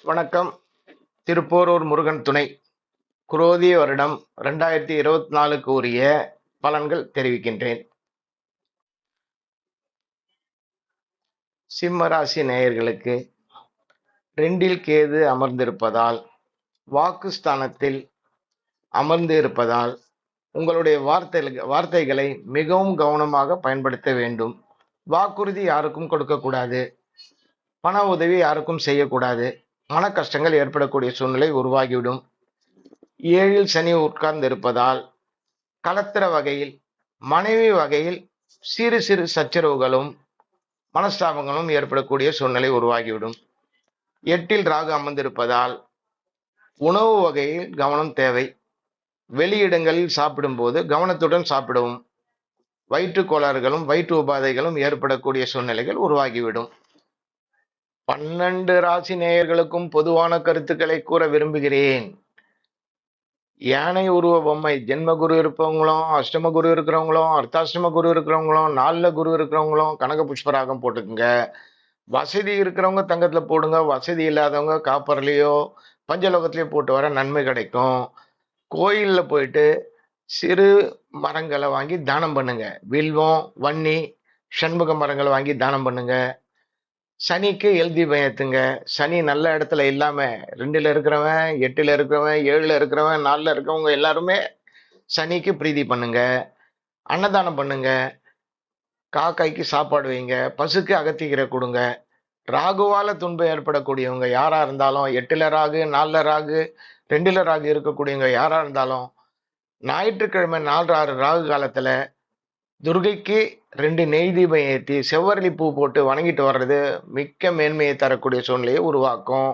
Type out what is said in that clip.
வணக்கம். திருப்போரூர் முருகன் துணை. குரோதி வருடம் 2024க்கு உரிய பலன்கள் தெரிவிக்கின்றேன். சிம்ம ராசி நேயர்களுக்கு 2ல் கேது அமர்ந்திருப்பதால், வாக்குஸ்தானத்தில் அமர்ந்து இருப்பதால் உங்களுடைய வார்த்தைகளை மிகவும் கவனமாக பயன்படுத்த வேண்டும். வாக்குறுதி யாருக்கும் கொடுக்கக்கூடாது. பண உதவி யாருக்கும் செய்யக்கூடாது. மன கஷ்டங்கள் ஏற்படக்கூடிய சூழ்நிலை உருவாகிவிடும். 7ல் சனி உட்கார்ந்து இருப்பதால் கலத்திர வகையில், மனைவி வகையில் சிறு சிறு சச்சரவுகளும் மனஸ்தாபங்களும் ஏற்படக்கூடிய சூழ்நிலை உருவாகிவிடும். 8ல் ராகு அமர்ந்திருப்பதால் உணவு வகையில் கவனம் தேவை. வெளியிடங்களில் சாப்பிடும்போது கவனத்துடன் சாப்பிடவும். வயிற்று கோளாறுகளும் வயிற்று உபாதைகளும் ஏற்படக்கூடிய சூழ்நிலைகள் உருவாகிவிடும். 12 ராசி நேயர்களுக்கும் பொதுவான கருத்துக்களை கூற விரும்புகிறேன். யானை உருவ பொம்மை ஜென்ம குரு இருப்பவங்களும், அஷ்டம குரு இருக்கிறவங்களும், அர்த்தாஷ்டம குரு இருக்கிறவங்களும், 4ல குரு இருக்கிறவங்களும் கனக புஷ்பராகம் போட்டுக்குங்க. வசதி இருக்கிறவங்க தங்கத்துல போடுங்க. வசதி இல்லாதவங்க காப்பர்லயோ பஞ்சலோகத்திலயோ போட்டு வர நன்மை கிடைக்கும். கோயில்ல போயிட்டு சிறு மரங்களை வாங்கி தானம் பண்ணுங்க. வில்வம், வன்னி, சண்முக மரங்களை வாங்கி தானம் பண்ணுங்க. சனிக்கு எல் தீபம் ஏத்துங்க. சனி நல்ல இடத்துல இல்லாம 2ல இருக்கிறவன், 8ல இருக்கிறவன், 7ல இருக்கிறவன், 4ல இருக்கிறவங்க எல்லாருமே சனிக்கு பிரீதி பண்ணுங்க. அன்னதானம் பண்ணுங்க. காக்காய்க்கு சாப்பாடு வைங்க. பசுக்கு அகத்திக்கீரை கொடுங்க. ராகுவால துன்பம் ஏற்படக்கூடியவங்க யாரா இருந்தாலும், 8ல ராகு, 4ல ராகு, 2ல ராகு இருக்கக்கூடியவங்க யாரா இருந்தாலும், ஞாயிற்றுக்கிழமை 4, 6 ராகு காலத்துல துர்கைக்கு 2 நெய் தீபம் ஏற்றி செவ்வரளி பூ போட்டு வணங்கிட்டு வர்றது மிக்க மேன்மையை தரக்கூடிய சூழ்நிலையை உருவாக்கும்.